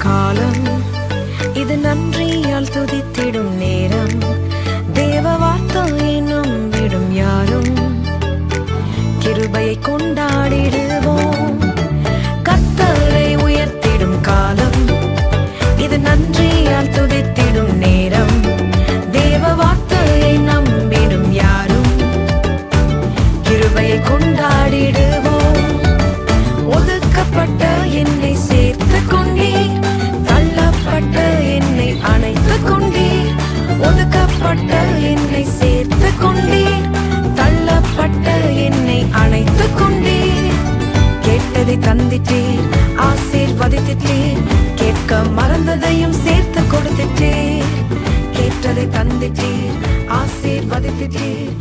காலம், இது நன்றியால் துதித்திடும் நேரம். தேவ வார்த்தையை நம்பிடும் யாரும் கிருபையை கொண்டாடிடுவோம். கர்த்தரை உயர்த்திடும் காலம், இது நன்றியால் துதித்திடும் நேரம். தேவ வார்த்தையை நம்பிடும் யாரும் கிருபையை கொண்டாடிடுவோம். ஒதுக்கப்பட்ட என்னை சேர்த்து கொண்டீர், தள்ளப்பட்ட என்னை அணைத்து கொண்டீர். ஒதுக்கப்பட்ட என்னை சேர்த்து கொண்டீர், தள்ளப்பட்ட என்னை அணைத்து கொண்டீர். கேட்டதை தந்திட்டீர், ஆசீர்வதித்தீர். கேட்க மறந்ததையும் சேர்த்து கொடுத்துட்டீர். கேட்டதை தந்திட்டீர், ஆசீர்வதித்தீர்.